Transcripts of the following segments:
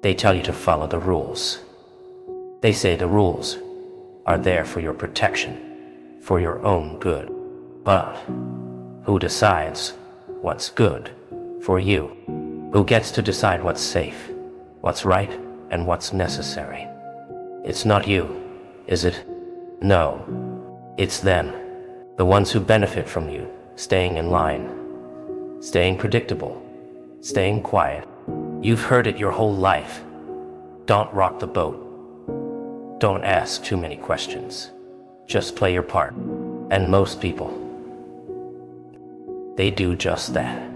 They tell you to follow the rules. They say the rules are there for your protection, for your own good. But who decides what's good for you? Who gets to decide what's safe, what's right, and what's necessary? It's not you, is it? No, it's them. The ones who benefit from you staying in line, staying predictable, staying quiet. You've heard it your whole life. Don't rock the boat. Don't ask too many questions. Just play your part. And most people, they do just that.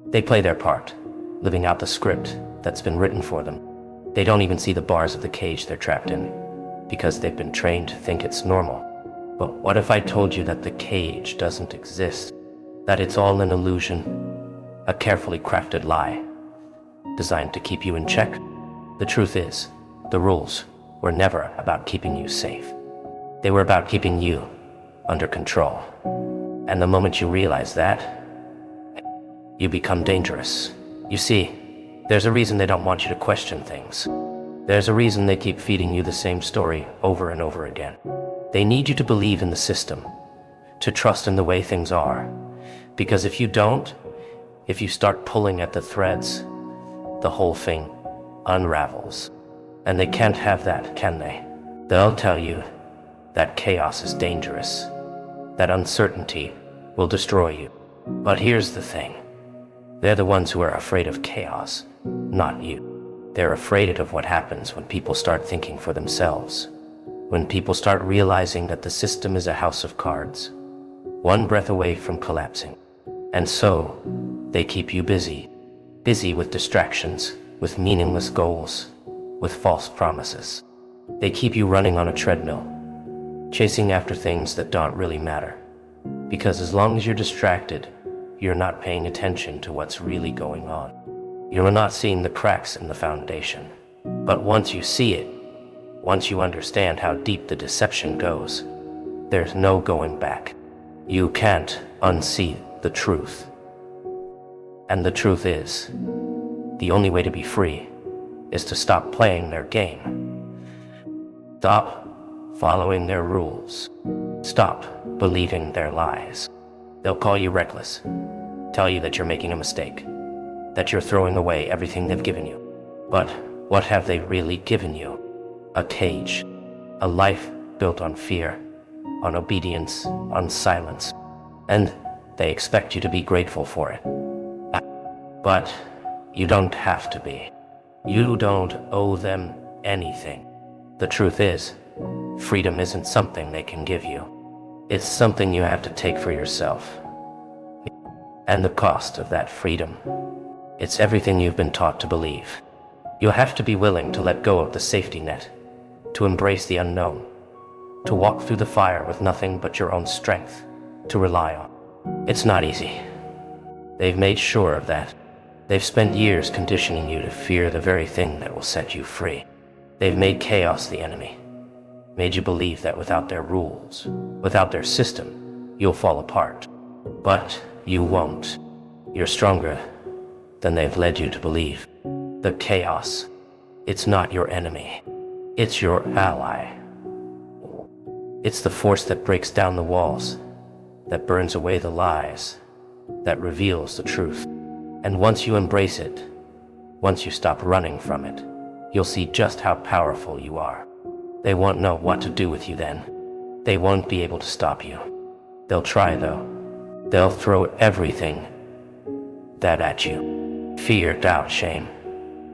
They play their part, living out the script that's been written for them. They don't even see the bars of the cage they're trapped in, because they've been trained to think it's normal. But what if I told you that the cage doesn't exist? That it's all an illusion, a carefully crafted lie, designed to keep you in check? The truth is, the rules were never about keeping you safe. They were about keeping you under control. And the moment you realize that, you become dangerous. You see, there's a reason they don't want you to question things. There's a reason they keep feeding you the same story over and over again. They need you to believe in the system, to trust in the way things are. Because if you don't, if you start pulling at the threads, the whole thing unravels. And they can't have that, can they? They'll tell you that chaos is dangerous, that uncertainty will destroy you. But here's the thing. They're the ones who are afraid of chaos, not you. They're afraid of what happens when people start thinking for themselves. When people start realizing that the system is a house of cards, one breath away from collapsing. And so, they keep you busy with distractions, with meaningless goals, with false promises. They keep you running on a treadmill, chasing after things that don't really matter. Because as long as you're distracted, you're not paying attention to what's really going on. You're not seeing the cracks in the foundation. But once you see it, once you understand how deep the deception goes, there's no going back. You can't unsee the truth. And the truth is, the only way to be free is to stop playing their game. Stop following their rules. Stop believing their lies. They'll call you reckless, tell you that you're making a mistake, that you're throwing away everything they've given you. But what have they really given you? A cage, a life built on fear, on obedience, on silence. And they expect you to be grateful for it. But you don't have to be. You don't owe them anything. The truth is, freedom isn't something they can give you. It's something you have to take for yourself. And the cost of that freedom, it's everything you've been taught to believe. You'll have to be willing to let go of the safety net, to embrace the unknown, to walk through the fire with nothing but your own strength to rely on. It's not easy. They've made sure of that. They've spent years conditioning you to fear the very thing that will set you free. They've made chaos the enemy, made you believe that without their rules, without their system, you'll fall apart. But you won't. You're stronger than they've led you to believe. The chaos, it's not your enemy. It's your ally. It's the force that breaks down the walls, that burns away the lies, that reveals the truth. And once you embrace it, once you stop running from it, you'll see just how powerful you are. They won't know what to do with you then. They won't be able to stop you. They'll try though. They'll throw everything that at you. Fear, doubt, shame.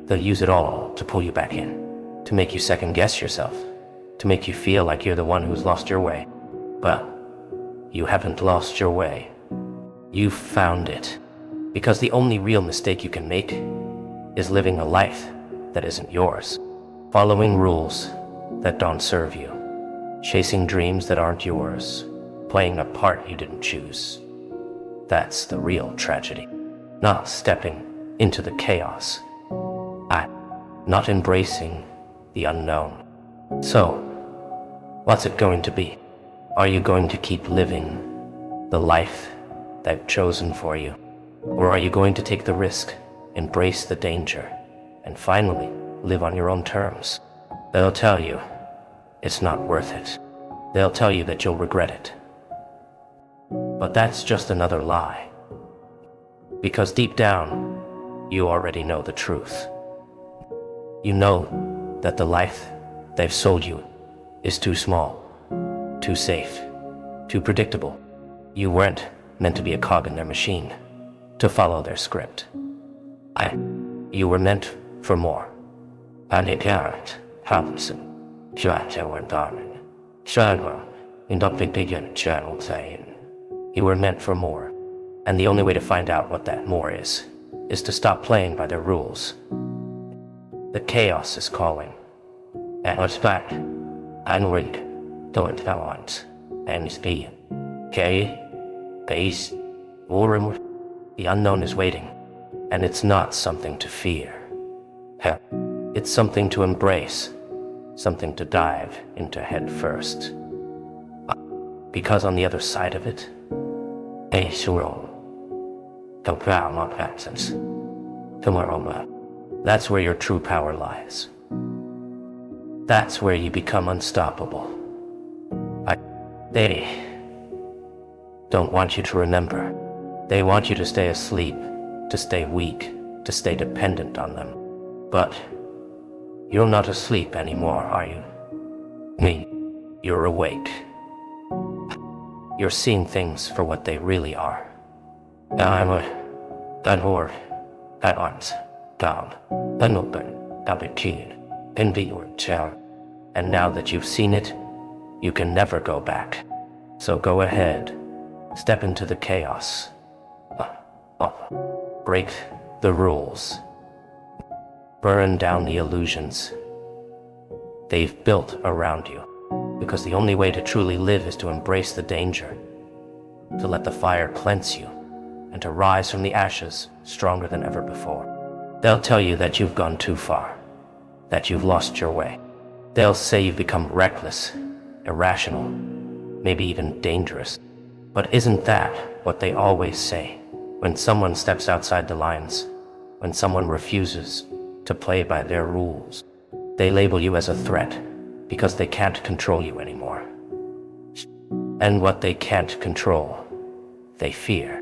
They'll use it all to pull you back in, to make you second guess yourself, to make you feel like you're the one who's lost your way. But you haven't lost your way. You've found it. Because the only real mistake you can make is living a life that isn't yours, following rules that don't serve you, chasing dreams that aren't yours, playing a part you didn't choose. That's the real tragedy. Not stepping into the chaos, not embracing the unknown. So, what's it going to be? Are you going to keep living the life they've chosen for you? Or are you going to take the risk, embrace the danger, and finally live on your own terms. They'll tell you it's not worth it. They'll tell you that you'll regret it. But that's just another lie. Because deep down, you already know the truth. You know that the life they've sold you is too small, too safe, too predictable. You weren't meant to be a cog in their machine, to follow their script. You were meant for more. And it can't happen. You were meant for more. And the only way to find out what that more is to stop playing by their rules. The chaos is calling. And what's back? And read. Don't want. And speed. Okay? Base. War. The unknown is waiting. And it's not something to fear. It's something to embrace. Something to dive into head first. Because on the other side of it, that's where your true power lies. That's where you become unstoppable. They don't want you to remember. They want you to stay asleep, to stay weak, to stay dependent on them. But you're not asleep anymore, are you? You're awake. You're seeing things for what they really are. I'm that word, that arms, down, an open, double keyed, and be your chair. And now that you've seen it, you can never go back. So go ahead, step into the chaos. Break the rules. Burn down the illusions they've built around you. Because the only way to truly live is to embrace the danger, to let the fire cleanse you, and to rise from the ashes stronger than ever before. They'll tell you that you've gone too far, that you've lost your way. They'll say you've become reckless, irrational, maybe even dangerous. But isn't that what they always say? When someone steps outside the lines, when someone refuses to play by their rules, they label you as a threat because they can't control you anymore. And what they can't control, they fear.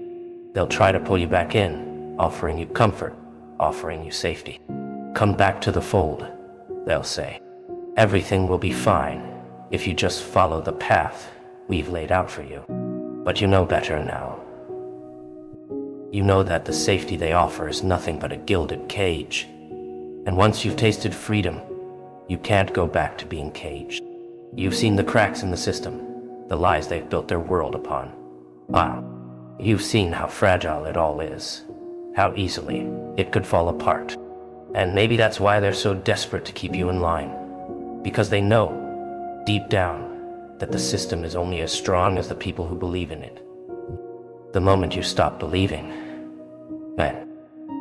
They'll try to pull you back in, offering you comfort, offering you safety. Come back to the fold, they'll say. Everything will be fine if you just follow the path we've laid out for you. But you know better now. You know that the safety they offer is nothing but a gilded cage. And once you've tasted freedom, you can't go back to being caged. You've seen the cracks in the system, the lies they've built their world upon. You've seen how fragile it all is, how easily it could fall apart. And maybe that's why they're so desperate to keep you in line. Because they know, deep down, that the system is only as strong as the people who believe in it. The moment you stop believing,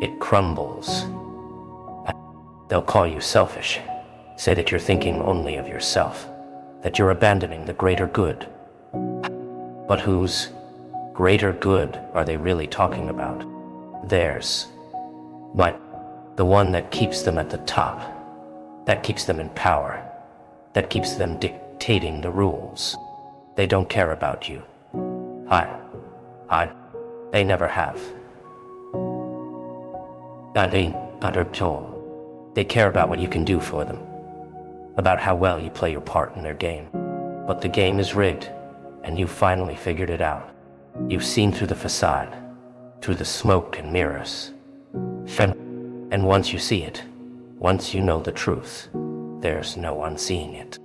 it crumbles. They'll call you selfish, say that you're thinking only of yourself, that you're abandoning the greater good. But whose greater good are they really talking about? Theirs. But the one that keeps them at the top, that keeps them in power, that keeps them dictating the rules. They don't care about you. They never have. They care about what you can do for them, about how well you play your part in their game. But the game is rigged, and you've finally figured it out. You've seen through the facade, through the smoke and mirrors. And once you see it, once you know the truth, there's no unseeing it.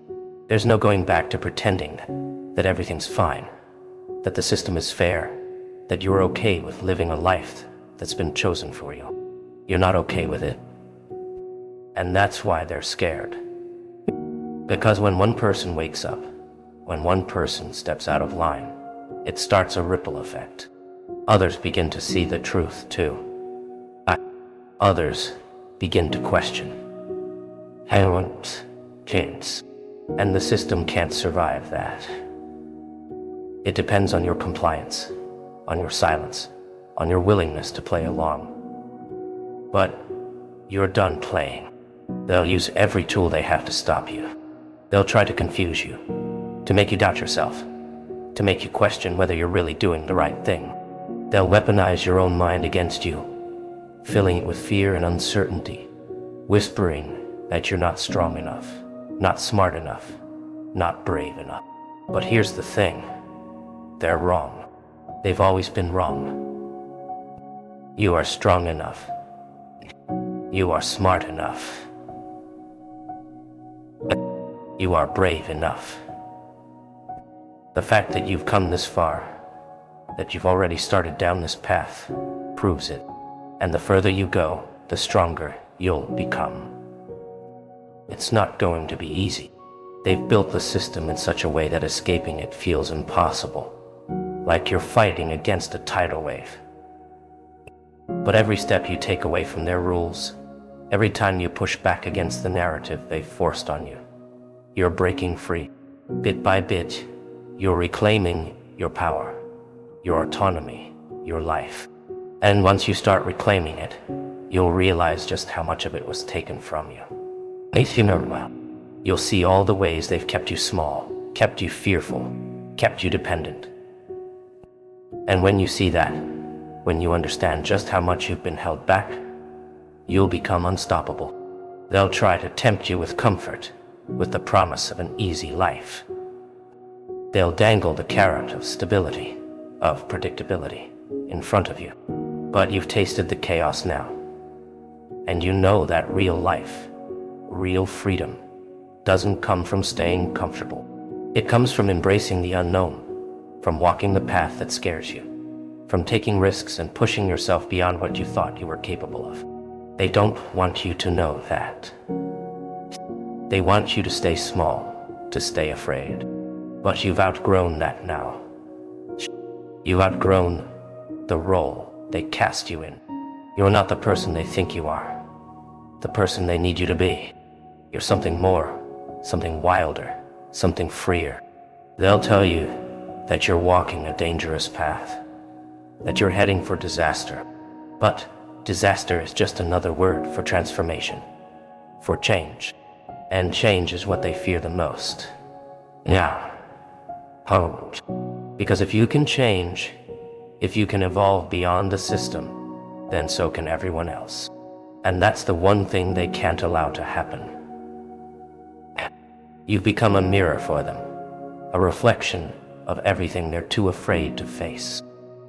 There's no going back to pretending that everything's fine, that the system is fair, that you're okay with living a life that's been chosen for you. You're not okay with it. And that's why they're scared. Because when one person wakes up, when one person steps out of line, it starts a ripple effect. Others begin to see the truth too. Others begin to question. And the system can't survive that. It depends on your compliance, on your silence, on your willingness to play along. But You're done playing. They'll use every tool they have to stop you. They'll try to confuse you, to make you doubt yourself, to make you question whether you're really doing the right thing. They'll weaponize your own mind against you, filling it with fear and uncertainty, whispering that you're not strong enough, not smart enough, not brave enough. But here's the thing. They're wrong. They've always been wrong. You are strong enough. You are smart enough. You are brave enough. The fact that you've come this far, that you've already started down this path, proves it. And the further you go, the stronger you'll become. It's not going to be easy. They've built the system in such a way that escaping it feels impossible, like you're fighting against a tidal wave. But every step you take away from their rules, every time you push back against the narrative they've forced on you, you're breaking free. Bit by bit, you're reclaiming your power, your autonomy, your life. And once you start reclaiming it, you'll realize just how much of it was taken from you. If you know well, you'll see all the ways they've kept you small, kept you fearful, kept you dependent. And when you see that, when you understand just how much you've been held back, you'll become unstoppable. They'll try to tempt you with comfort, with the promise of an easy life. They'll dangle the carrot of stability, of predictability, in front of you. But you've tasted the chaos now, and you know that real life, real freedom, doesn't come from staying comfortable. It comes from embracing the unknown, from walking the path that scares you, from taking risks and pushing yourself beyond what you thought you were capable of. They don't want you to know that. They want you to stay small, to stay afraid. But you've outgrown that now. You've outgrown the role they cast you in. You're not the person they think you are, the person they need you to be. You're something more, something wilder, something freer. They'll tell you that you're walking a dangerous path, that you're heading for disaster. But disaster is just another word for transformation, for change. And change is what they fear the most. Yeah. Hold. Because if you can change, if you can evolve beyond the system, then so can everyone else. And that's the one thing they can't allow to happen. You've become a mirror for them, a reflection of everything they're too afraid to face.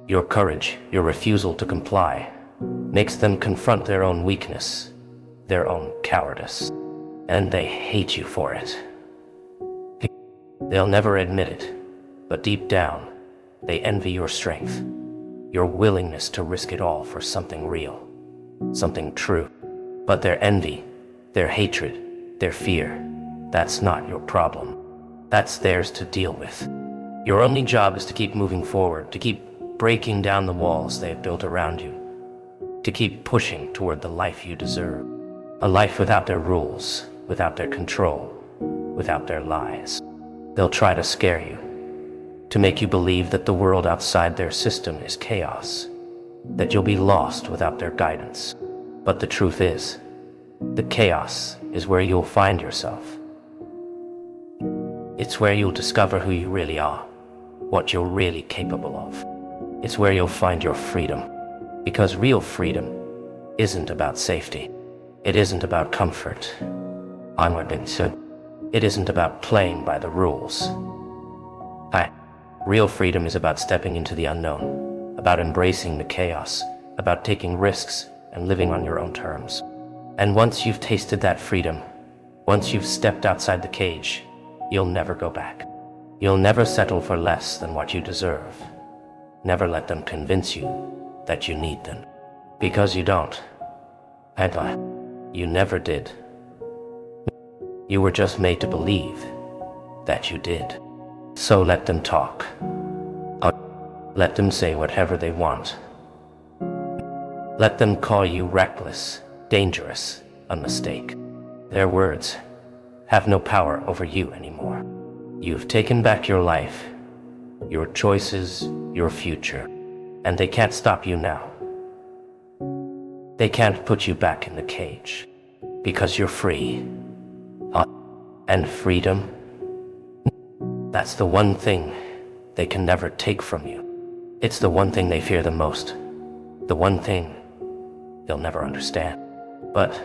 Your courage, your refusal to comply, makes them confront their own weakness, their own cowardice. And they hate you for it. They'll never admit it, but deep down, they envy your strength, your willingness to risk it all for something real, something true. But their envy, their hatred, their fear, that's not your problem. That's theirs to deal with. Your only job is to keep moving forward, to keep breaking down the walls they have built around you, to keep pushing toward the life you deserve. A life without their rules, without their control, without their lies. They'll try to scare you, to make you believe that the world outside their system is chaos, that you'll be lost without their guidance. But the truth is, the chaos is where you'll find yourself. It's where you'll discover who you really are, what you're really capable of. It's where you'll find your freedom. Because real freedom isn't about safety. It isn't about comfort. It isn't about playing by the rules. Real freedom is about stepping into the unknown, about embracing the chaos, about taking risks and living on your own terms. And once you've tasted that freedom, once you've stepped outside the cage, you'll never go back. You'll never settle for less than what you deserve. Never let them convince you that you need them. Because you don't. And you never did. You were just made to believe that you did. So let them talk. Let them say whatever they want. Let them call you reckless, dangerous, a mistake. Their words have no power over you anymore. You've taken back your life, your choices, your future, and they can't stop you now. They can't put you back in the cage, because you're free. And freedom, that's the one thing they can never take from you. It's the one thing they fear the most, the one thing they'll never understand. But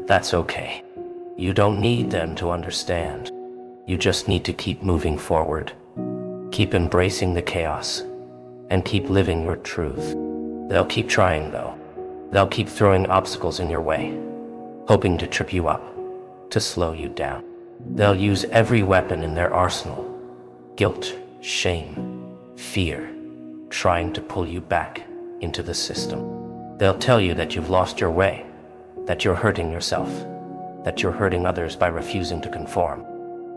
that's okay. You don't need them to understand. You just need to keep moving forward, keep embracing the chaos, and keep living your truth. They'll keep trying, though. They'll keep throwing obstacles in your way, hoping to trip you up, to slow you down. They'll use every weapon in their arsenal: guilt, shame, fear, trying to pull you back into the system. They'll tell you that you've lost your way, that you're hurting yourself, that you're hurting others by refusing to conform.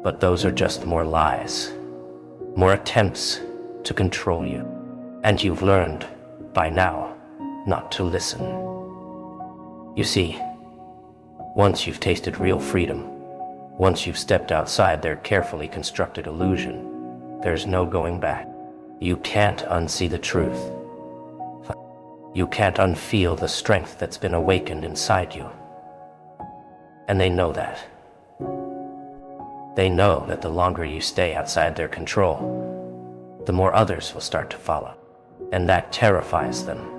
But those are just more lies, more attempts to control you. And you've learned, by now, not to listen. You see, once you've tasted real freedom, once you've stepped outside their carefully constructed illusion, there's no going back. You can't unsee the truth. You can't unfeel the strength that's been awakened inside you. And they know that. They know that the longer you stay outside their control, the more others will start to follow. And that terrifies them.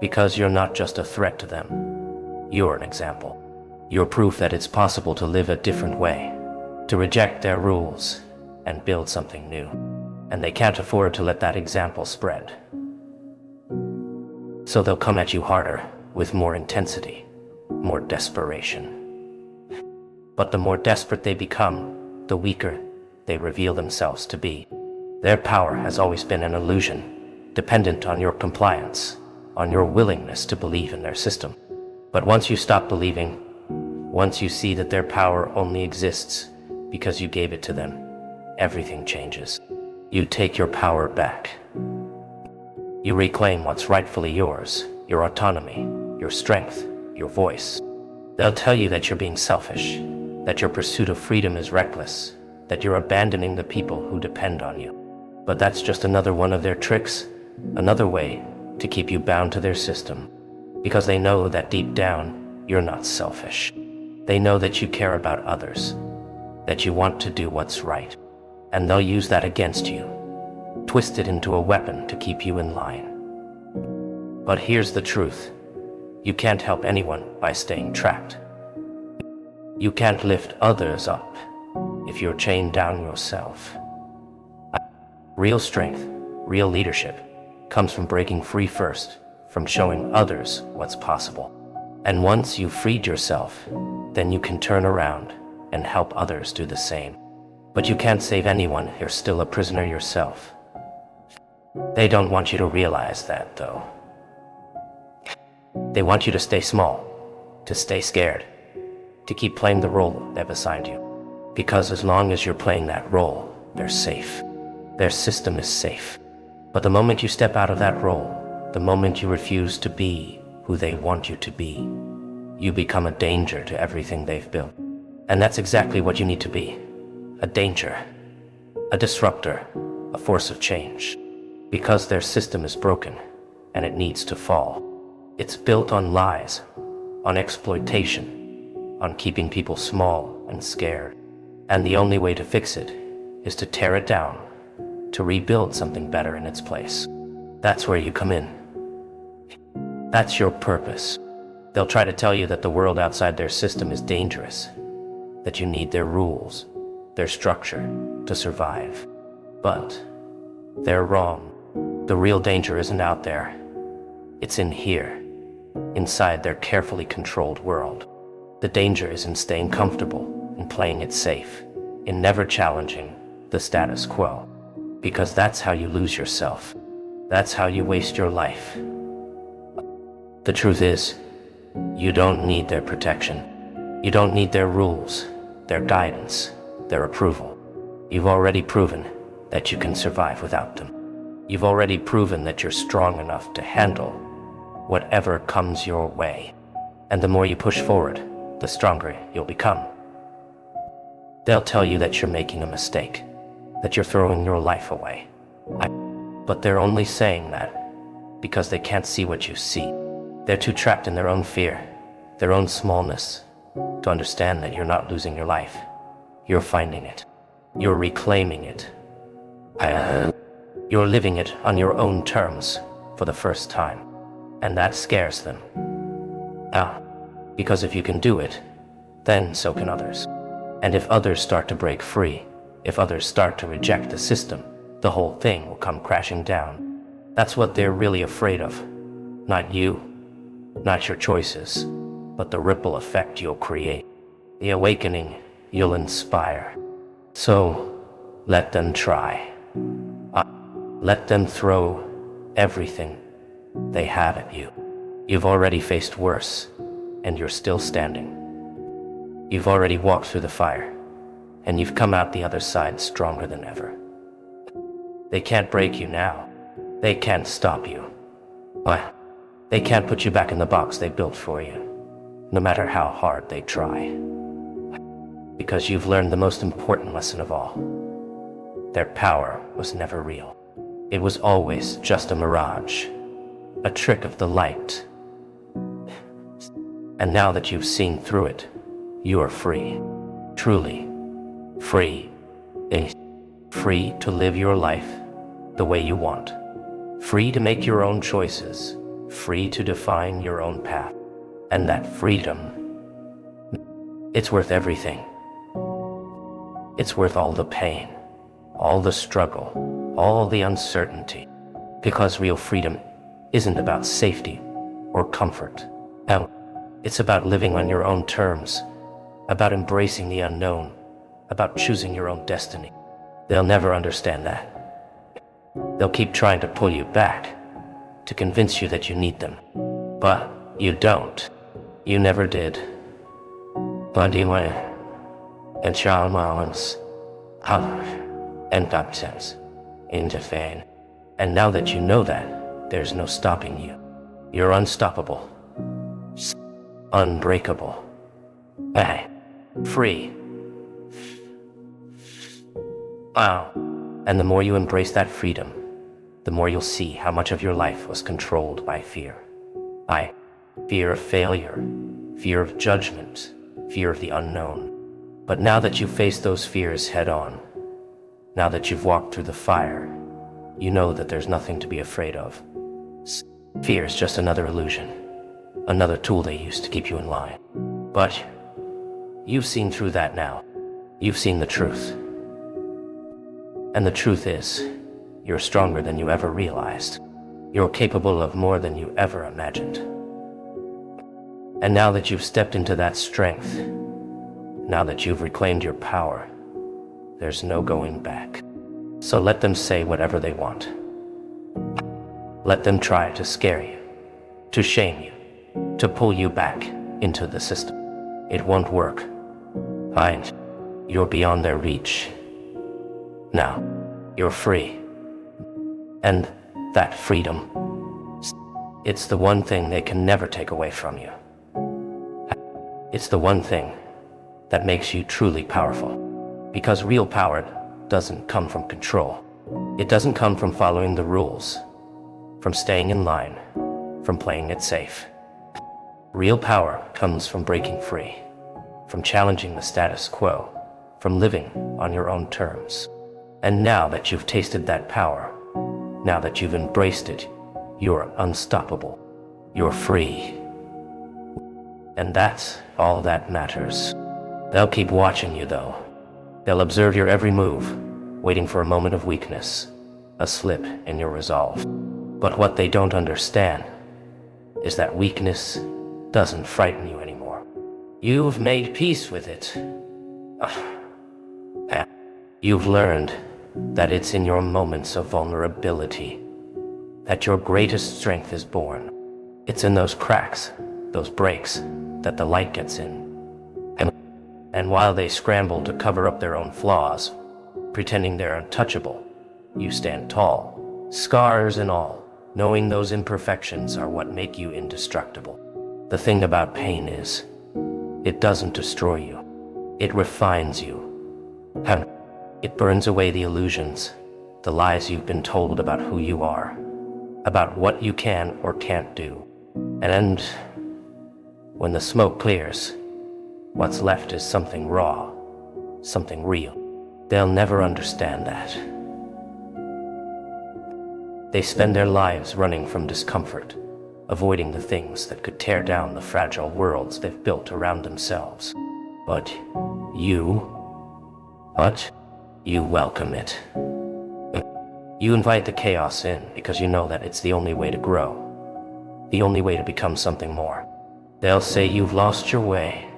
Because you're not just a threat to them. You're an example. You're proof that it's possible to live a different way, to reject their rules, and build something new. And they can't afford to let that example spread. So they'll come at you harder, with more intensity, more desperation. But the more desperate they become, the weaker they reveal themselves to be. Their power has always been an illusion, dependent on your compliance, on your willingness to believe in their system. But once you stop believing, once you see that their power only exists because you gave it to them, everything changes. You take your power back. You reclaim what's rightfully yours, your autonomy, your strength, your voice. They'll tell you that you're being selfish, that your pursuit of freedom is reckless, that you're abandoning the people who depend on you. But that's just another one of their tricks, another way to keep you bound to their system. Because they know that deep down, you're not selfish. They know that you care about others, that you want to do what's right. And they'll use that against you, twist it into a weapon to keep you in line. But here's the truth. You can't help anyone by staying trapped. You can't lift others up if you're chained down yourself. Real strength, real leadership, comes from breaking free first, from showing others what's possible. And once you've freed yourself, then you can turn around and help others do the same. But you can't save anyone, you're still a prisoner yourself. They don't want you to realize that, though. They want you to stay small, to stay scared, to keep playing the role they've assigned you. Because as long as you're playing that role, they're safe. Their system is safe. But the moment you step out of that role, the moment you refuse to be who they want you to be, you become a danger to everything they've built. And that's exactly what you need to be. A danger, a disruptor, a force of change. Because their system is broken, and it needs to fall. It's built on lies, on exploitation, on keeping people small and scared. And the only way to fix it is to tear it down, to rebuild something better in its place. That's where you come in. That's your purpose. They'll try to tell you that the world outside their system is dangerous, that you need their rules, their structure to survive. But they're wrong. The real danger isn't out there. It's in here, inside their carefully controlled world. The danger is in staying comfortable, in playing it safe, in never challenging the status quo. Because that's how you lose yourself. That's how you waste your life. The truth is, you don't need their protection. You don't need their rules, their guidance, their approval. You've already proven that you can survive without them. You've already proven that you're strong enough to handle whatever comes your way. And the more you push forward, the stronger you'll become. They'll tell you that you're making a mistake, that you're throwing your life away. But they're only saying that because they can't see what you see. They're too trapped in their own fear, their own smallness, to understand that you're not losing your life. You're finding it. You're reclaiming it. You're living it on your own terms for the first time. And that scares them. Because if you can do it, then so can others. And if others start to break free, if others start to reject the system, the whole thing will come crashing down. That's what they're really afraid of. Not you, not your choices, but the ripple effect you'll create, the awakening you'll inspire. So let them try. Let them throw everything they have at you. You've already faced worse, and you're still standing. You've already walked through the fire, and you've come out the other side stronger than ever. They can't break you now. They can't stop you. They can't put you back in the box they built for you, no matter how hard they try. Because you've learned the most important lesson of all. Their power was never real. It was always just a mirage, a trick of the light. And now that you've seen through it, you are free. Truly free. Free to live your life the way you want. Free to make your own choices. Free to define your own path. And that freedom, it's worth everything. It's worth all the pain, all the struggle, all the uncertainty. Because real freedom isn't about safety or comfort. It's about living on your own terms, about embracing the unknown, about choosing your own destiny. They'll never understand that. They'll keep trying to pull you back, to convince you that you need them. But you don't. You never did. But anyway, and child allowance, and bumstead, into fame. And now that you know that, there's no stopping you. You're unstoppable. Unbreakable. Free. And the more you embrace that freedom, the more you'll see how much of your life was controlled by fear. Fear of failure, fear of judgment, fear of the unknown. But now that you've faced those fears head on, now that you've walked through the fire, you know that there's nothing to be afraid of. Fear is just another illusion, another tool they use to keep you in line. But you've seen through that now. You've seen the truth. And the truth is, you're stronger than you ever realized. You're capable of more than you ever imagined. And now that you've stepped into that strength, now that you've reclaimed your power, there's no going back. So let them say whatever they want. Let them try to scare you, to shame you, to pull you back into the system. It won't work. You're beyond their reach. Now, you're free. And that freedom, it's the one thing they can never take away from you. It's the one thing that makes you truly powerful. Because real power doesn't come from control. It doesn't come from following the rules, from staying in line, from playing it safe. Real power comes from breaking free, from challenging the status quo, from living on your own terms. And now that you've tasted that power, now that you've embraced it, you're unstoppable. You're free. And that's all that matters. They'll keep watching you, though. They'll observe your every move, waiting for a moment of weakness, a slip in your resolve. But what they don't understand is that weakness doesn't frighten you anymore. You've made peace with it. You've learned that it's in your moments of vulnerability that your greatest strength is born. It's in those cracks, those breaks, that the light gets in. And while they scramble to cover up their own flaws, pretending they're untouchable, you stand tall, scars and all, knowing those imperfections are what make you indestructible. The thing about pain is, it doesn't destroy you. It refines you. It burns away the illusions, the lies you've been told about who you are, about what you can or can't do. And when the smoke clears, what's left is something raw, something real. They'll never understand that. They spend their lives running from discomfort, avoiding the things that could tear down the fragile worlds they've built around themselves. But you welcome it. You invite the chaos in because you know that it's the only way to grow, the only way to become something more. They'll say you've lost your way.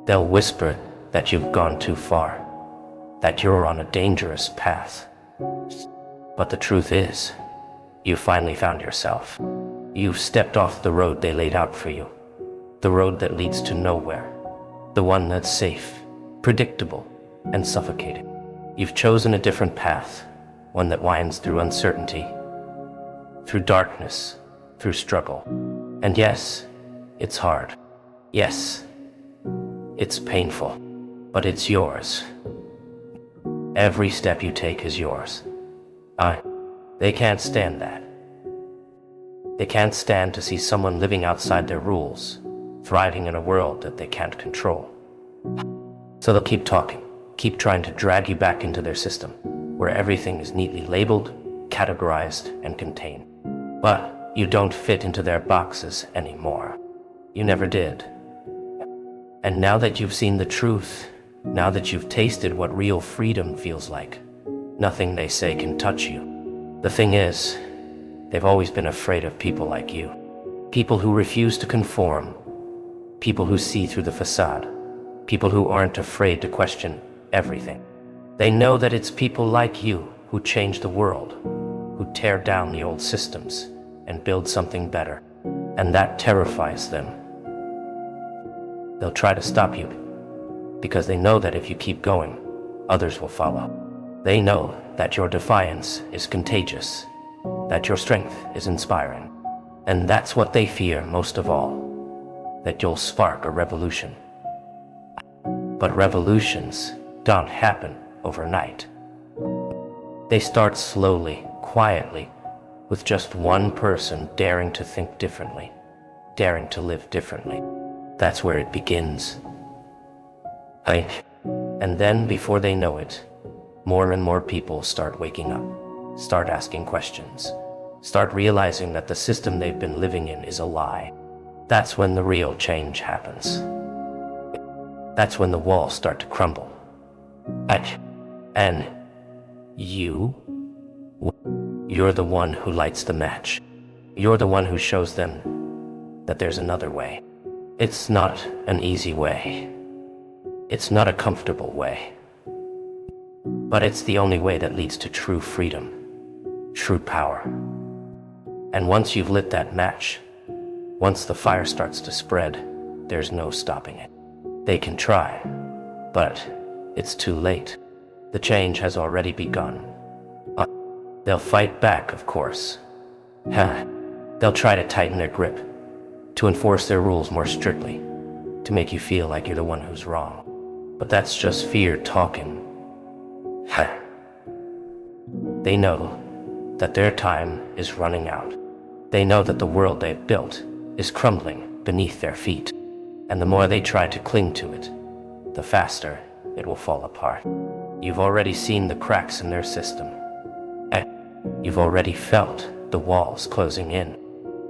They'll whisper that you've gone too far, that you're on a dangerous path. But the truth is, you finally found yourself. You've stepped off the road they laid out for you, the road that leads to nowhere, the one that's safe, predictable, and suffocating. You've chosen a different path, one that winds through uncertainty, through darkness, through struggle. And yes, it's hard. Yes, it's painful, but it's yours. Every step you take is yours. They can't stand that. They can't stand to see someone living outside their rules, thriving in a world that they can't control. So they'll keep talking, keep trying to drag you back into their system, where everything is neatly labeled, categorized, and contained. But you don't fit into their boxes anymore. You never did. And now that you've seen the truth, now that you've tasted what real freedom feels like, nothing they say can touch you. The thing is, they've always been afraid of people like you. People who refuse to conform. People who see through the facade. People who aren't afraid to question everything. They know that it's people like you who change the world, who tear down the old systems and build something better. And that terrifies them. They'll try to stop you because they know that if you keep going, others will follow. They know that your defiance is contagious, that your strength is inspiring. And that's what they fear most of all, that you'll spark a revolution. But revolutions don't happen overnight. They start slowly, quietly, with just one person daring to think differently, daring to live differently. That's where it begins. And then, before they know it, more and more people start waking up, start asking questions, start realizing that the system they've been living in is a lie. That's when the real change happens. That's when the walls start to crumble. And you're the one who lights the match. You're the one who shows them that there's another way. It's not an easy way. It's not a comfortable way. But it's the only way that leads to true freedom, true power. And once you've lit that match, once the fire starts to spread, there's no stopping it. They can try, but it's too late. The change has already begun. They'll fight back, of course. They'll try to tighten their grip, to enforce their rules more strictly, to make you feel like you're the one who's wrong. But that's just fear talking. They know that their time is running out. They know that the world they've built is crumbling beneath their feet. And the more they try to cling to it, the faster it will fall apart. You've already seen the cracks in their system. You've already felt the walls closing in.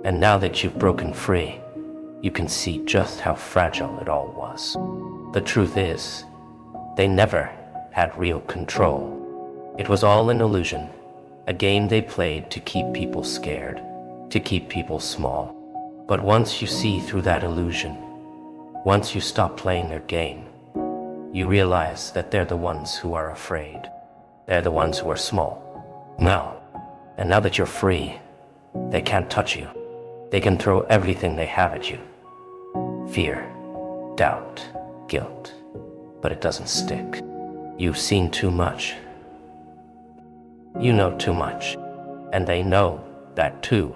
And now that you've broken free, you can see just how fragile it all was. The truth is, they never had real control. It was all an illusion, a game they played to keep people scared, to keep people small. But once you see through that illusion, once you stop playing their game, you realize that they're the ones who are afraid. They're the ones who are small. And now that you're free, they can't touch you. They can throw everything they have at you. Fear, doubt, guilt. But it doesn't stick. You've seen too much. You know too much. And they know that too.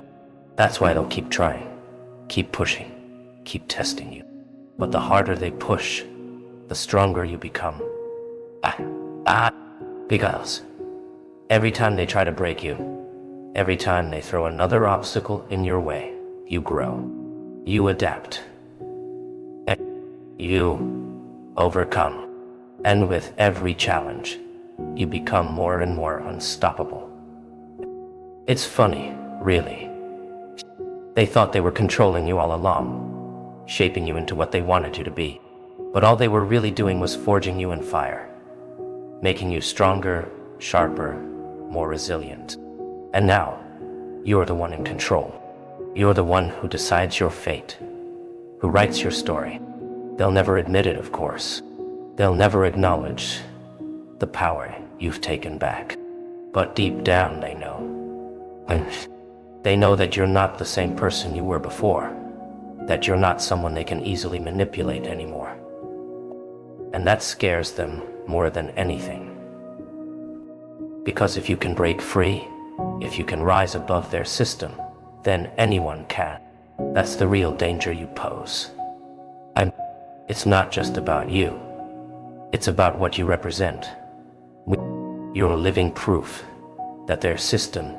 That's why they'll keep trying, keep pushing, keep testing you. But the harder they push, the stronger you become. Because every time they try to break you, every time they throw another obstacle in your way, you grow, you adapt, and you overcome. And with every challenge, you become more and more unstoppable. It's funny, really. They thought they were controlling you all along, shaping you into what they wanted you to be. But all they were really doing was forging you in fire, making you stronger, sharper, more resilient. And now, you're the one in control. You're the one who decides your fate, who writes your story. They'll never admit it, of course. They'll never acknowledge the power you've taken back. But deep down, they know. They know that you're not the same person you were before, that you're not someone they can easily manipulate anymore. And that scares them more than anything. Because if you can break free, if you can rise above their system, then anyone can. That's the real danger you pose. It's not just about you. It's about what you represent. You're living proof that their system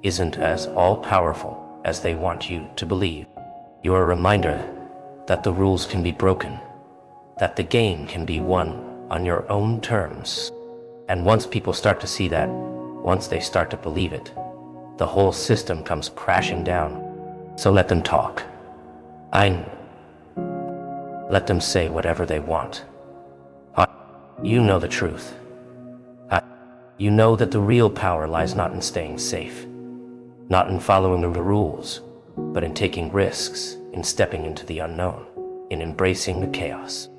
isn't as all-powerful as they want you to believe. You're a reminder that the rules can be broken, that the game can be won on your own terms. And once people start to see that, once they start to believe it, the whole system comes crashing down. So let them talk. Let them say whatever they want. You know the truth. You know that the real power lies not in staying safe, not in following the rules, but in taking risks, in stepping into the unknown, in embracing the chaos.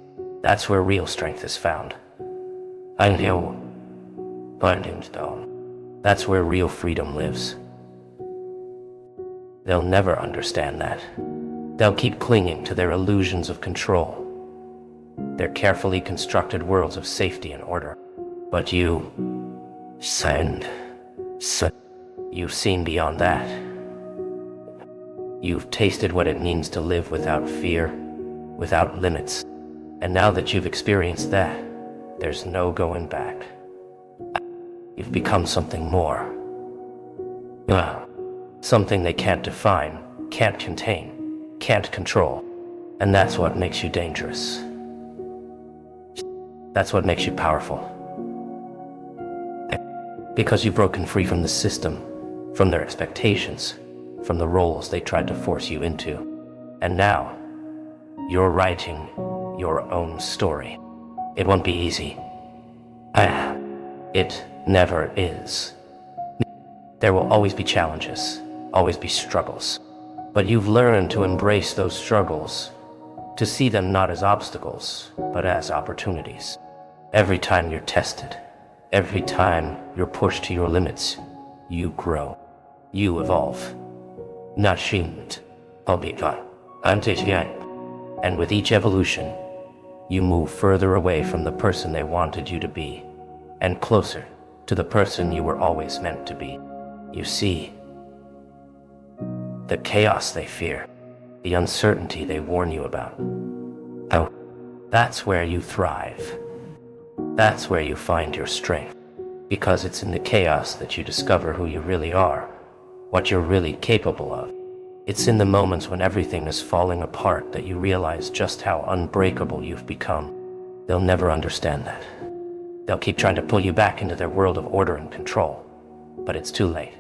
That's where real strength is found. That's where real freedom lives. They'll never understand that. They'll keep clinging to their illusions of control, their carefully constructed worlds of safety and order. But you've seen beyond that. You've tasted what it means to live without fear, without limits. And now that you've experienced that, there's no going back. You've become something more. Something they can't define, can't contain, can't control. And that's what makes you dangerous. That's what makes you powerful. Because you've broken free from the system, from their expectations, from the roles they tried to force you into. And now, you're writing your own story. It won't be easy. It never is. There will always be challenges, always be struggles. But you've learned to embrace those struggles, to see them not as obstacles, but as opportunities. Every time you're tested, every time you're pushed to your limits, you grow, you evolve. Not shamed, and with each evolution, you move further away from the person they wanted you to be, and closer to the person you were always meant to be. You see, the chaos they fear, the uncertainty they warn you about. Oh, that's where you thrive. That's where you find your strength. Because it's in the chaos that you discover who you really are, what you're really capable of. It's in the moments when everything is falling apart that you realize just how unbreakable you've become. They'll never understand that. They'll keep trying to pull you back into their world of order and control, but it's too late.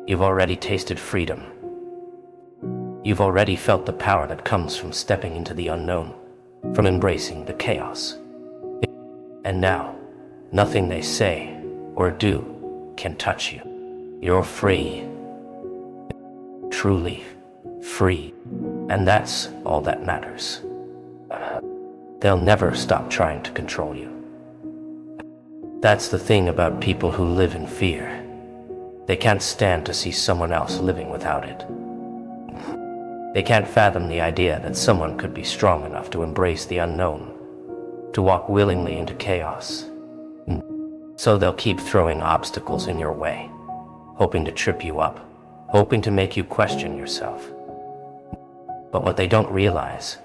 You've already tasted freedom. You've already felt the power that comes from stepping into the unknown, from embracing the chaos. And now, nothing they say or do can touch you. You're free. Truly free. And that's all that matters. They'll never stop trying to control you. That's the thing about people who live in fear. They can't stand to see someone else living without it. They can't fathom the idea that someone could be strong enough to embrace the unknown, to walk willingly into chaos. So they'll keep throwing obstacles in your way, hoping to trip you up, hoping to make you question yourself. But what they don't realize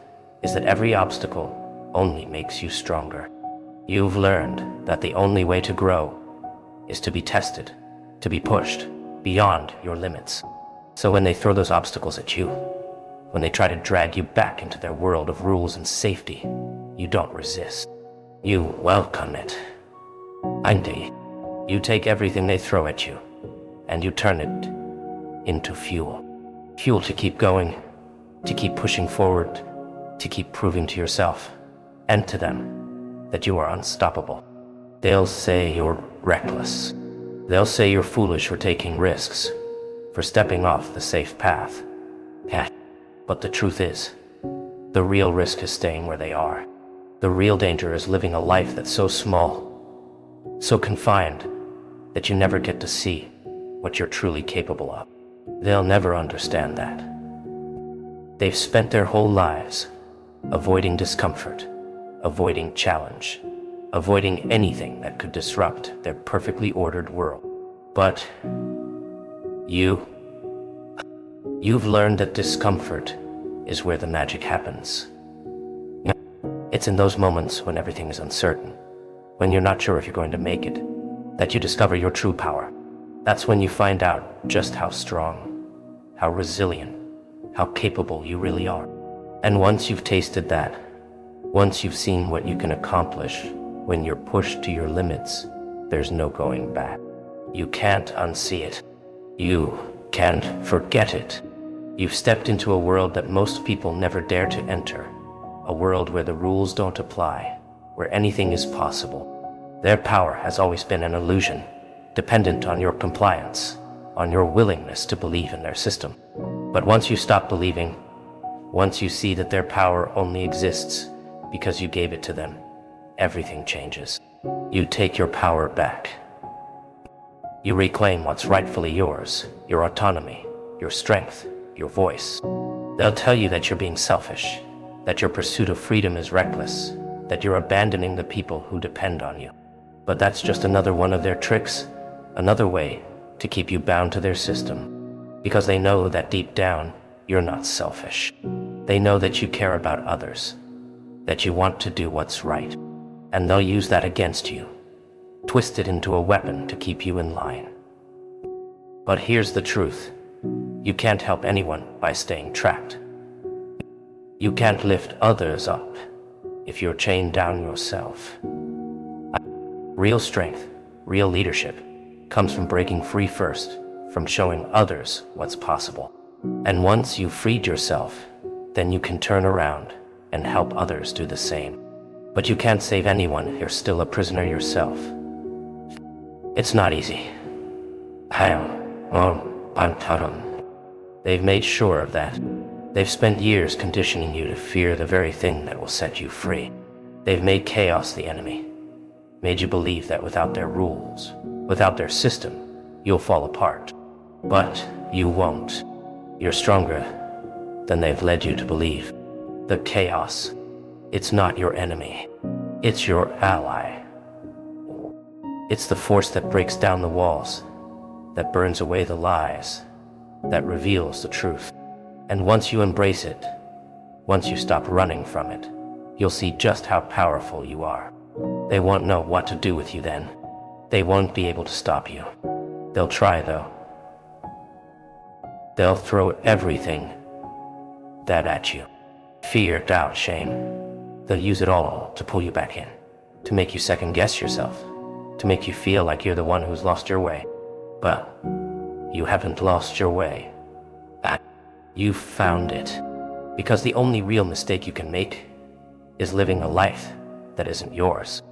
is that every obstacle only makes you stronger. You've learned that the only way to grow is to be tested, to be pushed beyond your limits. So when they throw those obstacles at you, when they try to drag you back into their world of rules and safety, you don't resist. You welcome it. You take everything they throw at you, and you turn it into fuel. Fuel to keep going, to keep pushing forward, to keep proving to yourself and to them that you are unstoppable. They'll say you're reckless. They'll say you're foolish for taking risks, for stepping off the safe path. But the truth is, the real risk is staying where they are. The real danger is living a life that's so small, so confined, that you never get to see what you're truly capable of. They'll never understand that. They've spent their whole lives avoiding discomfort, avoiding challenge, avoiding anything that could disrupt their perfectly ordered world. But you've learned that discomfort is where the magic happens. It's in those moments when everything is uncertain, when you're not sure if you're going to make it, that you discover your true power. That's when you find out just how strong, how resilient, how capable you really are. And once you've tasted that, once you've seen what you can accomplish when you're pushed to your limits, there's no going back. You can't unsee it. You can't forget it. You've stepped into a world that most people never dare to enter, a world where the rules don't apply, where anything is possible. Their power has always been an illusion, dependent on your compliance, on your willingness to believe in their system. But once you stop believing, once you see that their power only exists because you gave it to them, everything changes. You take your power back. You reclaim what's rightfully yours, your autonomy, your strength, your voice. They'll tell you that you're being selfish, that your pursuit of freedom is reckless, that you're abandoning the people who depend on you. But that's just another one of their tricks, another way to keep you bound to their system, because they know that deep down, you're not selfish. They know that you care about others, that you want to do what's right, and they'll use that against you, twist it into a weapon to keep you in line. But here's the truth. You can't help anyone by staying trapped. You can't lift others up if you're chained down yourself. Real strength, real leadership, comes from breaking free first, from showing others what's possible. And once you've freed yourself, then you can turn around and help others do the same. But you can't save anyone if you're still a prisoner yourself. It's not easy. They've made sure of that. They've spent years conditioning you to fear the very thing that will set you free. They've made chaos the enemy, made you believe that without their rules, without their system, you'll fall apart. But you won't. You're stronger than they've led you to believe. The chaos, it's not your enemy. It's your ally. It's the force that breaks down the walls, that burns away the lies, that reveals the truth. And once you embrace it, once you stop running from it, you'll see just how powerful you are. They won't know what to do with you then. They won't be able to stop you. They'll try, though. They'll throw everything that at you. Fear, doubt, shame. They'll use it all to pull you back in, to make you second-guess yourself, to make you feel like you're the one who's lost your way. But you haven't lost your way. You've found it. Because the only real mistake you can make is living a life that isn't yours,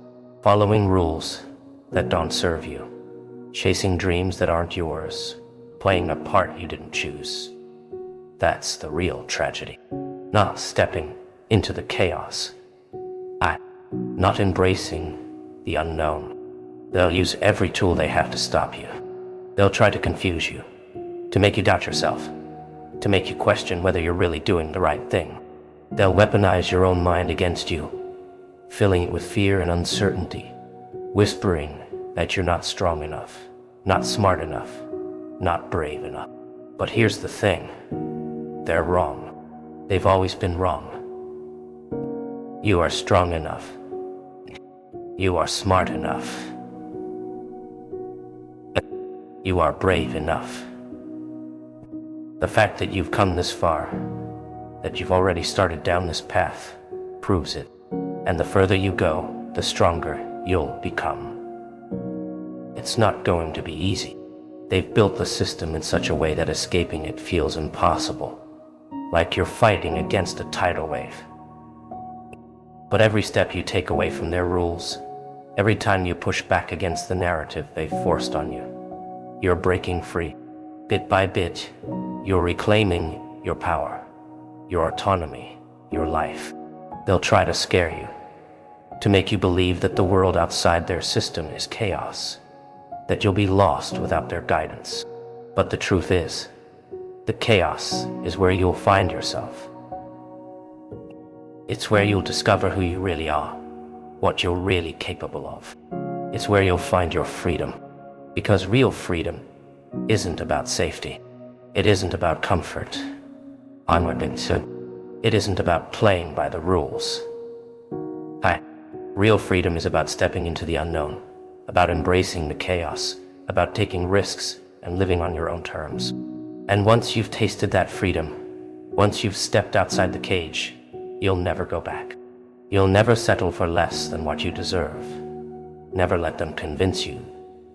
following rules that don't serve you, chasing dreams that aren't yours, playing a part you didn't choose. That's the real tragedy. Not stepping into the chaos. Not embracing the unknown. They'll use every tool they have to stop you. They'll try to confuse you, to make you doubt yourself, to make you question whether you're really doing the right thing. They'll weaponize your own mind against you, filling it with fear and uncertainty, whispering that you're not strong enough, not smart enough, not brave enough. But here's the thing. They're wrong. They've always been wrong. You are strong enough. You are smart enough. You are brave enough. The fact that you've come this far, that you've already started down this path, proves it. And the further you go, the stronger you'll become. It's not going to be easy. They've built the system in such a way that escaping it feels impossible, like you're fighting against a tidal wave. But every step you take away from their rules, every time you push back against the narrative they've forced on you, you're breaking free. Bit by bit, you're reclaiming your power, your autonomy, your life. They'll try to scare you, to make you believe that the world outside their system is chaos, that you'll be lost without their guidance. But the truth is, the chaos is where you'll find yourself. It's where you'll discover who you really are, what you're really capable of. It's where you'll find your freedom, because real freedom isn't about safety. It isn't about comfort. It isn't about playing by the rules. Real freedom is about stepping into the unknown, about embracing the chaos, about taking risks and living on your own terms. And once you've tasted that freedom, once you've stepped outside the cage, you'll never go back. You'll never settle for less than what you deserve. Never let them convince you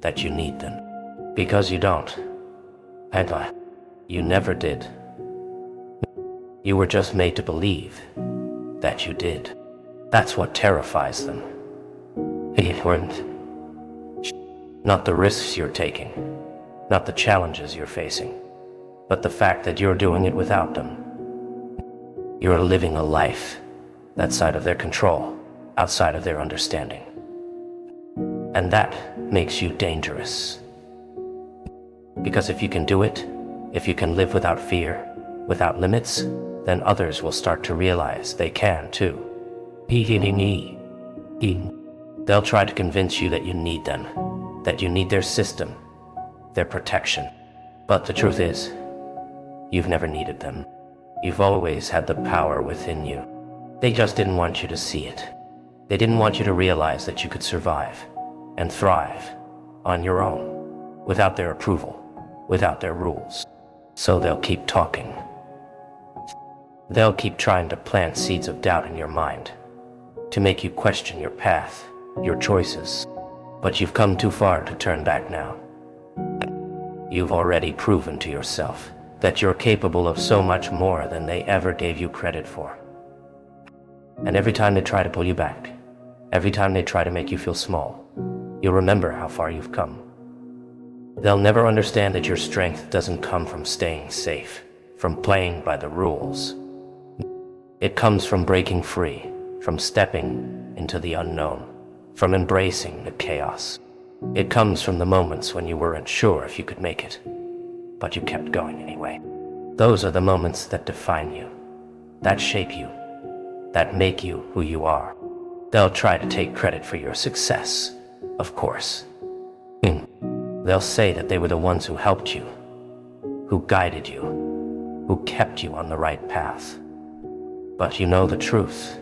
that you need them. Because you don't. And you never did. You were just made to believe that you did. That's what terrifies them. It weren't. Not the risks you're taking, not the challenges you're facing, but the fact that you're doing it without them. You're living a life that's out of their control, outside of their understanding. And that makes you dangerous. Because if you can do it, if you can live without fear, without limits, then others will start to realize they can too. They'll try to convince you that you need them, that you need their system, their protection. But the truth is, you've never needed them. You've always had the power within you. They just didn't want you to see it. They didn't want you to realize that you could survive and thrive on your own, without their approval, without their rules. So they'll keep talking. They'll keep trying to plant seeds of doubt in your mind, to make you question your path, your choices. But you've come too far to turn back now. You've already proven to yourself that you're capable of so much more than they ever gave you credit for. And every time they try to pull you back, every time they try to make you feel small, you'll remember how far you've come. They'll never understand that your strength doesn't come from staying safe, from playing by the rules. It comes from breaking free, from stepping into the unknown, from embracing the chaos. It comes from the moments when you weren't sure if you could make it, but you kept going anyway. Those are the moments that define you, that shape you, that make you who you are. They'll try to take credit for your success, of course. They'll say that they were the ones who helped you, who guided you, who kept you on the right path. But you know the truth.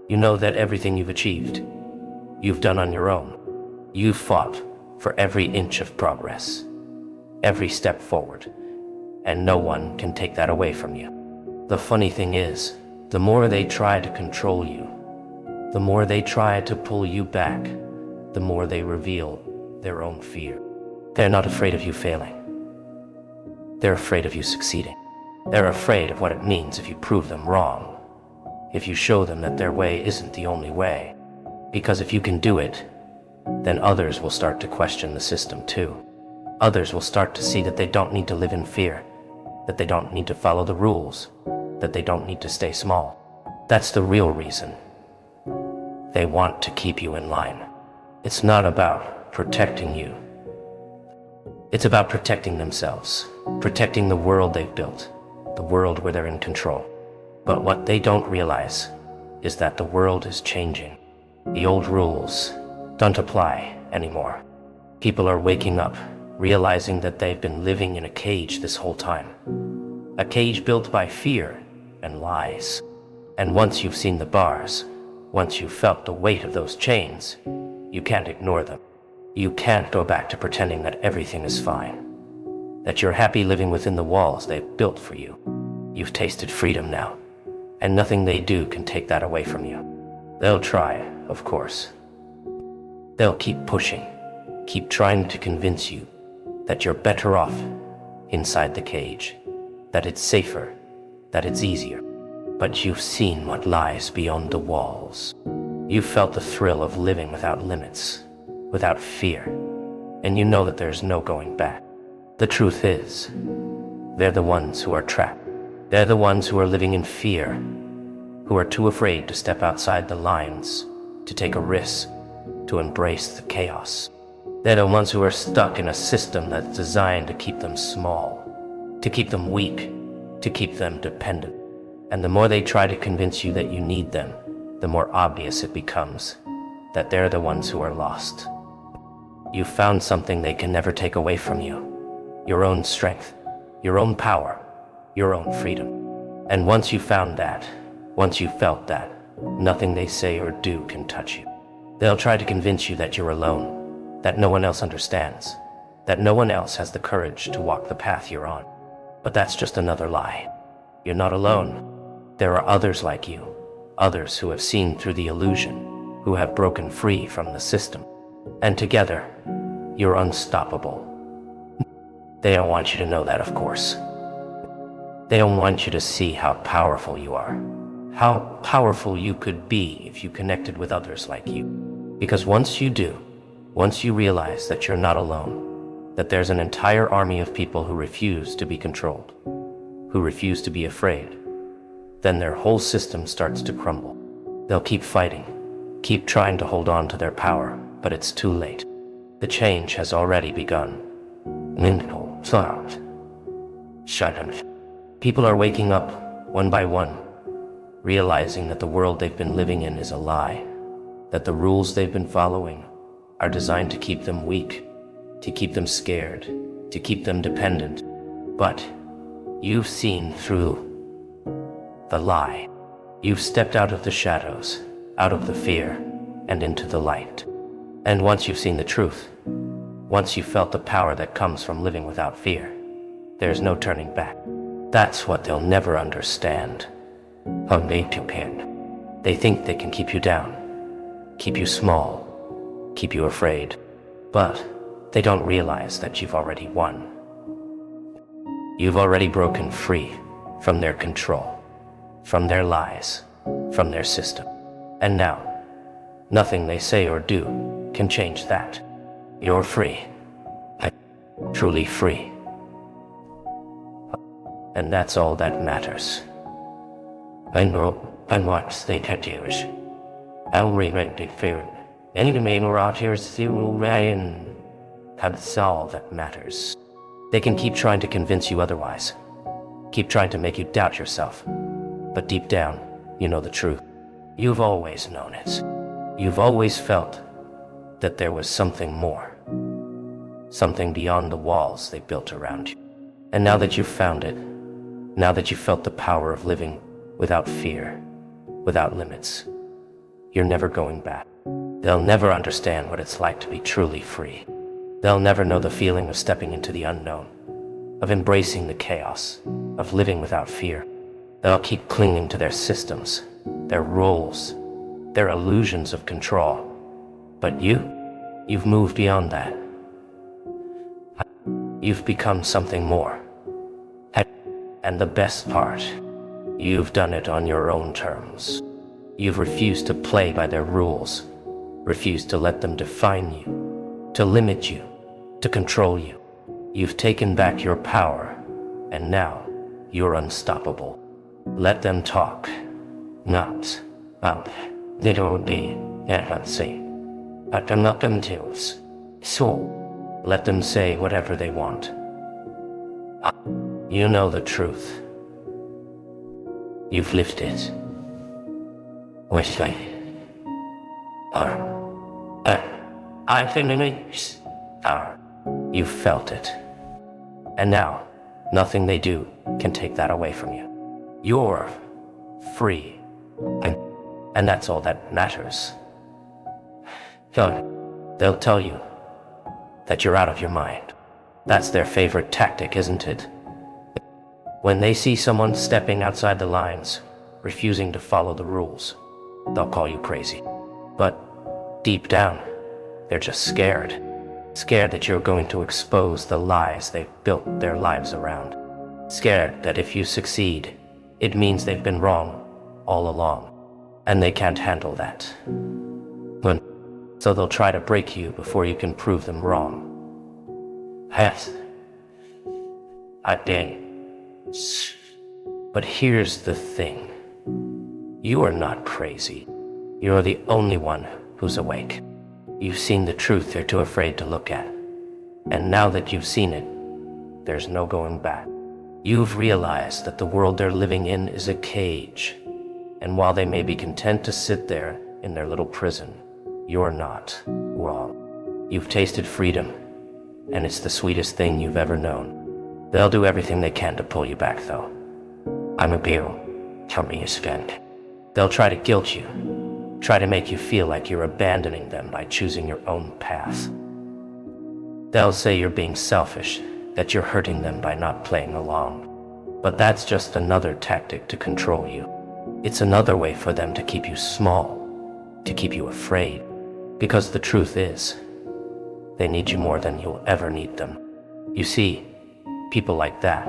You know that everything you've achieved, you've done on your own. You've fought for every inch of progress, every step forward, and no one can take that away from you. The funny thing is, the more they try to control you, the more they try to pull you back, the more they reveal their own fear. They're not afraid of you failing. They're afraid of you succeeding. They're afraid of what it means if you prove them wrong, if you show them that their way isn't the only way. Because if you can do it, then others will start to question the system too. Others will start to see that they don't need to live in fear, that they don't need to follow the rules, that they don't need to stay small. That's the real reason. They want to keep you in line. It's not about protecting you. It's about protecting themselves, protecting the world they've built, the world where they're in control. But what they don't realize is that the world is changing. The old rules don't apply anymore. People are waking up, realizing that they've been living in a cage this whole time. A cage built by fear and lies. And once you've seen the bars, once you've felt the weight of those chains, you can't ignore them. You can't go back to pretending that everything is fine. that you're happy living within the walls they've built for you. You've tasted freedom now, and nothing they do can take that away from you. They'll try, of course. They'll keep pushing, keep trying to convince you that you're better off inside the cage, that it's safer, that it's easier. But you've seen what lies beyond the walls. You've felt the thrill of living without limits, without fear, and you know that there's no going back. The truth is, they're the ones who are trapped. They're the ones who are living in fear, who are too afraid to step outside the lines, to take a risk, to embrace the chaos. They're the ones who are stuck in a system that's designed to keep them small, to keep them weak, to keep them dependent. And the more they try to convince you that you need them, the more obvious it becomes that they're the ones who are lost. You've found something they can never take away from you. Your own strength, your own power, your own freedom. And once you found that, once you felt that, nothing they say or do can touch you. They'll try to convince you that you're alone, that no one else understands, that no one else has the courage to walk the path you're on. But that's just another lie. You're not alone. There are others like you, others who have seen through the illusion, who have broken free from the system. And together, you're unstoppable. They don't want you to know that, of course. They don't want you to see how powerful you are, how powerful you could be if you connected with others like you. Because once you do, once you realize that you're not alone, that there's an entire army of people who refuse to be controlled, who refuse to be afraid, then their whole system starts to crumble. They'll keep fighting, keep trying to hold on to their power, but it's too late. The change has already begun. People are waking up, one by one, realizing that the world they've been living in is a lie, that the rules they've been following are designed to keep them weak, to keep them scared, to keep them dependent. But you've seen through the lie. You've stepped out of the shadows, out of the fear, and into the light. And once you've seen the truth, once you've felt the power that comes from living without fear, there's no turning back. That's what they'll never understand. They think they can keep you down, keep you small, keep you afraid, but they don't realize that you've already won. You've already broken free from their control, from their lies, from their system. And now, nothing they say or do can change that. You're free. Truly free. And that's all that matters. I know and what they can do is I'll remain fear. Any main rotors will Ryan. That's all that matters. They can keep trying to convince you otherwise. Keep trying to make you doubt yourself. But deep down, you know the truth. You've always known it. You've always felt that there was something more. Something beyond the walls they built around you. And now that you've found it, now that you've felt the power of living without fear, without limits, you're never going back. They'll never understand what it's like to be truly free. They'll never know the feeling of stepping into the unknown, of embracing the chaos, of living without fear. They'll keep clinging to their systems, their roles, their illusions of control. But you've moved beyond that. You've become something more. And the best part, you've done it on your own terms. You've refused to play by their rules, refused to let them define you, to limit you, to control you. You've taken back your power, and now you're unstoppable. Let them talk. Not up. They don't be fancy. But I'm not them tools. So let them say whatever they want. You know the truth. You've lived it. Which way? I finished. You've felt it. And now, nothing they do can take that away from you. You're free. And that's all that matters. They'll tell you that you're out of your mind, That's their favorite tactic, isn't it? When they see someone stepping outside the lines, refusing to follow the rules, they'll call you crazy. But deep down, they're just scared. Scared that you're going to expose the lies they've built their lives around. Scared that if you succeed, it means they've been wrong all along, and they can't handle that. So they'll try to break you before you can prove them wrong. Yes. I dang. But here's the thing. You are not crazy. You're the only one who's awake. You've seen the truth they're too afraid to look at. And now that you've seen it, there's no going back. You've realized that the world they're living in is a cage. And while they may be content to sit there in their little prison, you're not wrong. You've tasted freedom, and it's the sweetest thing you've ever known. They'll do everything they can to pull you back, though. I'm a beer. Tell me you spend. They'll try to guilt you, try to make you feel like you're abandoning them by choosing your own path. They'll say you're being selfish, that you're hurting them by not playing along. But that's just another tactic to control you. It's another way for them to keep you small, to keep you afraid. Because the truth is, they need you more than you'll ever need them. You see, people like that,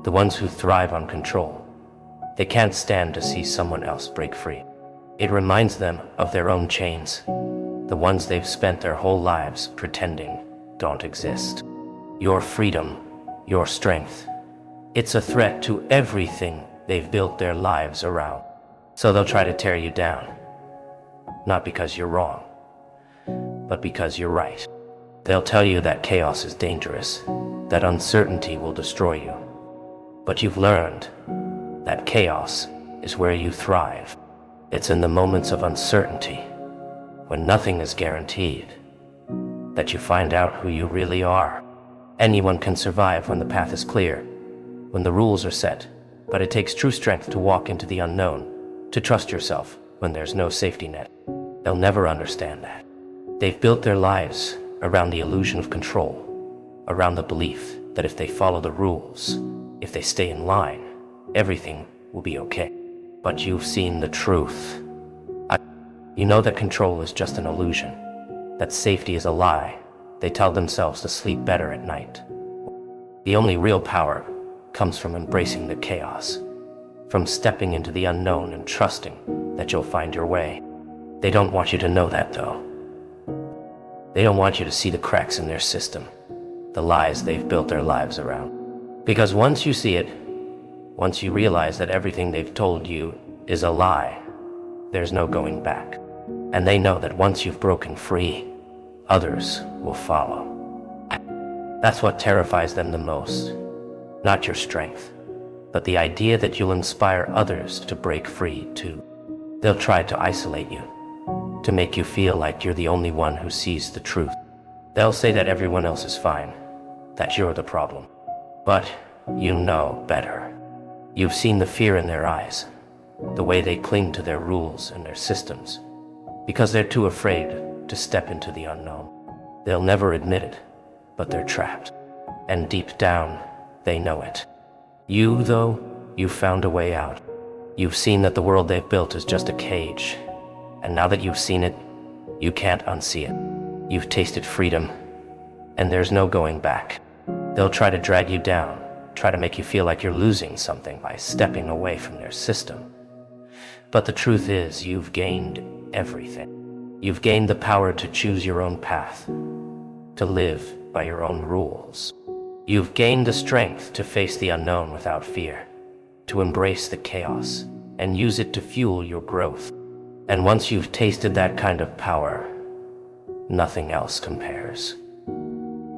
the ones who thrive on control, they can't stand to see someone else break free. It reminds them of their own chains, the ones they've spent their whole lives pretending don't exist. Your freedom, your strength, it's a threat to everything they've built their lives around. So they'll try to tear you down, not because you're wrong, but because you're right. They'll tell you that chaos is dangerous, that uncertainty will destroy you. But you've learned that chaos is where you thrive. It's in the moments of uncertainty, when nothing is guaranteed, that you find out who you really are. Anyone can survive when the path is clear, when the rules are set, but it takes true strength to walk into the unknown, to trust yourself when there's no safety net. They'll never understand that. They've built their lives around the illusion of control, around the belief that if they follow the rules, if they stay in line, everything will be okay. But you've seen the truth. You know that control is just an illusion, that safety is a lie. They tell themselves to sleep better at night. The only real power comes from embracing the chaos, from stepping into the unknown and trusting that you'll find your way. They don't want you to know that, though. They don't want you to see the cracks in their system, the lies they've built their lives around. Because once you see it, once you realize that everything they've told you is a lie, there's no going back. And they know that once you've broken free, others will follow. That's what terrifies them the most. Not your strength, but the idea that you'll inspire others to break free too. They'll try to isolate you, to make you feel like you're the only one who sees the truth. They'll say that everyone else is fine, that you're the problem. But you know better. You've seen the fear in their eyes, the way they cling to their rules and their systems, because they're too afraid to step into the unknown. They'll never admit it, but they're trapped. And deep down, they know it. You, though, you've found a way out. You've seen that the world they've built is just a cage. And now that you've seen it, you can't unsee it. You've tasted freedom, and there's no going back. They'll try to drag you down, try to make you feel like you're losing something by stepping away from their system. But the truth is, you've gained everything. You've gained the power to choose your own path, to live by your own rules. You've gained the strength to face the unknown without fear, to embrace the chaos and use it to fuel your growth. And once you've tasted that kind of power, nothing else compares.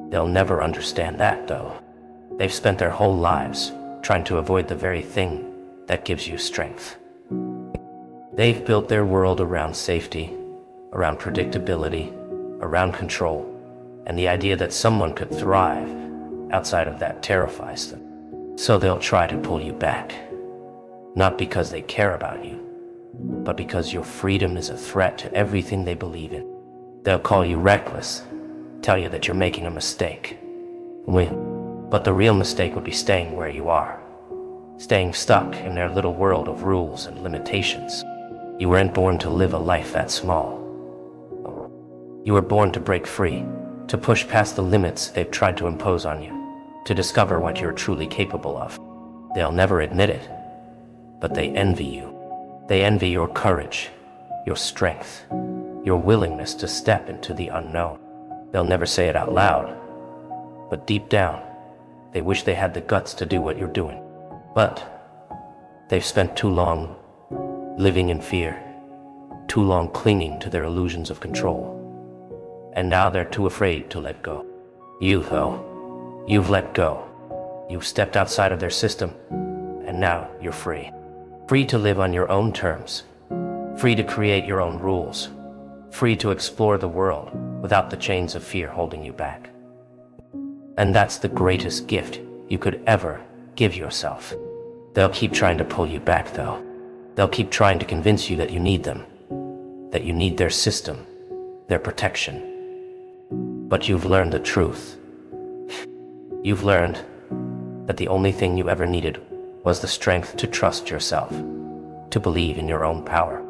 They'll never understand that, though. They've spent their whole lives trying to avoid the very thing that gives you strength. They've built their world around safety, around predictability, around control, and the idea that someone could thrive outside of that terrifies them. So they'll try to pull you back, not because they care about you, but because your freedom is a threat to everything they believe in. They'll call you reckless, tell you that you're making a mistake, But the real mistake would be staying where you are. Staying stuck in their little world of rules and limitations. You weren't born to live a life that small. You were born to break free, to push past the limits they've tried to impose on you, to discover what you're truly capable of. They'll never admit it, but they envy you. They envy your courage, your strength, your willingness to step into the unknown. They'll never say it out loud, but deep down, they wish they had the guts to do what you're doing. But they've spent too long living in fear, too long clinging to their illusions of control. And now they're too afraid to let go. You, though, you've let go. You've stepped outside of their system, and now you're free. Free to live on your own terms. Free to create your own rules. Free to explore the world without the chains of fear holding you back. And that's the greatest gift you could ever give yourself. They'll keep trying to pull you back, though. They'll keep trying to convince you that you need them, that you need their system, their protection. But you've learned the truth. You've learned that the only thing you ever needed was the strength to trust yourself, to believe in your own power.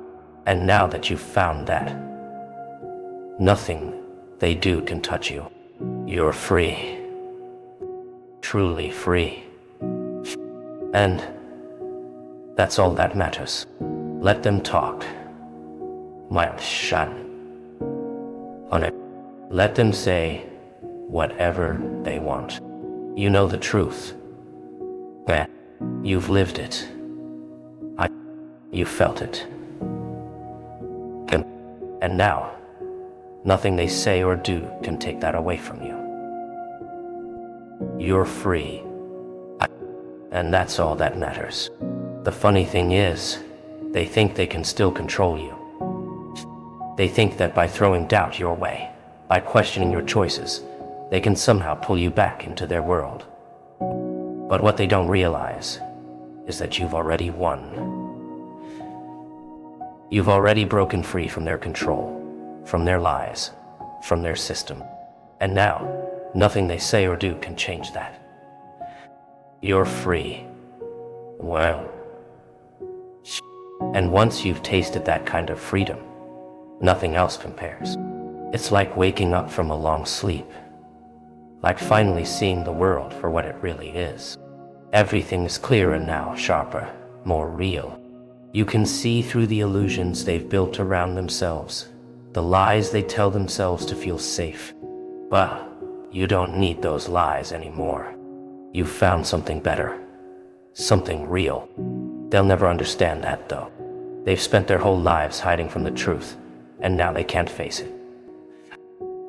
And now that you've found that, nothing they do can touch you. You're free. Truly free. And that's all that matters. Let them talk. My shan. On it. Let them say whatever they want. You know the truth. You've lived it. You felt it. And now, nothing they say or do can take that away from you. You're free. And that's all that matters. The funny thing is, they think they can still control you. They think that by throwing doubt your way, by questioning your choices, they can somehow pull you back into their world. But what they don't realize is that you've already won. You've already broken free from their control, from their lies, from their system. And now, nothing they say or do can change that. You're free. Well. And once you've tasted that kind of freedom, nothing else compares. It's like waking up from a long sleep. Like finally seeing the world for what it really is. Everything is clearer now, sharper, more real. You can see through the illusions they've built around themselves, the lies they tell themselves to feel safe. But you don't need those lies anymore. You've found something better, something real. They'll never understand that, though. They've spent their whole lives hiding from the truth, and now they can't face it.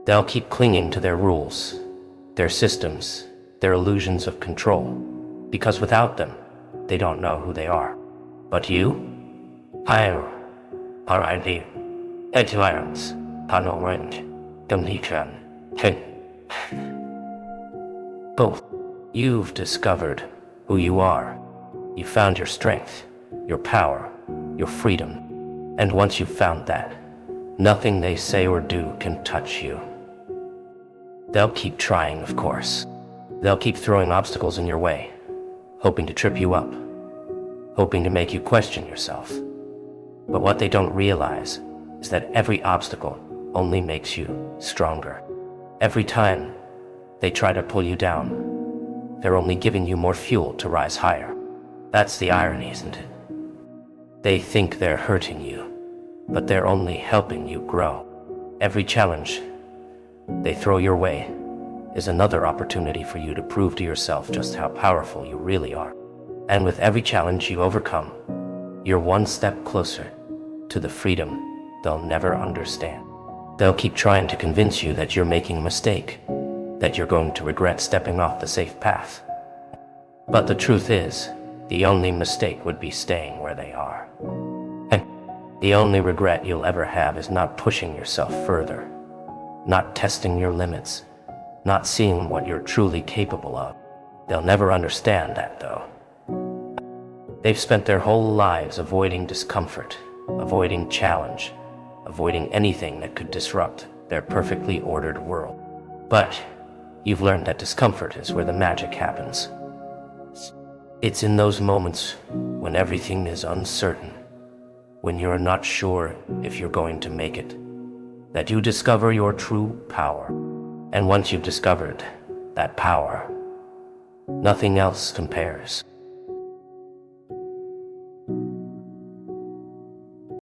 They'll keep clinging to their rules, their systems, their illusions of control, because without them, they don't know who they are. But you? Both. You've discovered who you are. You found your strength, your power, your freedom. And once you've found that, nothing they say or do can touch you. They'll keep trying, of course. They'll keep throwing obstacles in your way, hoping to trip you up, hoping to make you question yourself. But what they don't realize is that every obstacle only makes you stronger. Every time they try to pull you down, they're only giving you more fuel to rise higher. That's the irony, isn't it? They think they're hurting you, but they're only helping you grow. Every challenge they throw your way is another opportunity for you to prove to yourself just how powerful you really are. And with every challenge you overcome, you're one step closer to the freedom they'll never understand. They'll keep trying to convince you that you're making a mistake, that you're going to regret stepping off the safe path. But the truth is, the only mistake would be staying where they are. And the only regret you'll ever have is not pushing yourself further, not testing your limits, not seeing what you're truly capable of. They'll never understand that, though. They've spent their whole lives avoiding discomfort, avoiding challenge, avoiding anything that could disrupt their perfectly ordered world. But You've learned that discomfort is where the magic happens. It's in those moments when everything is uncertain, when you're not sure if you're going to make it, that you discover your true power. And once you've discovered that power, nothing else compares.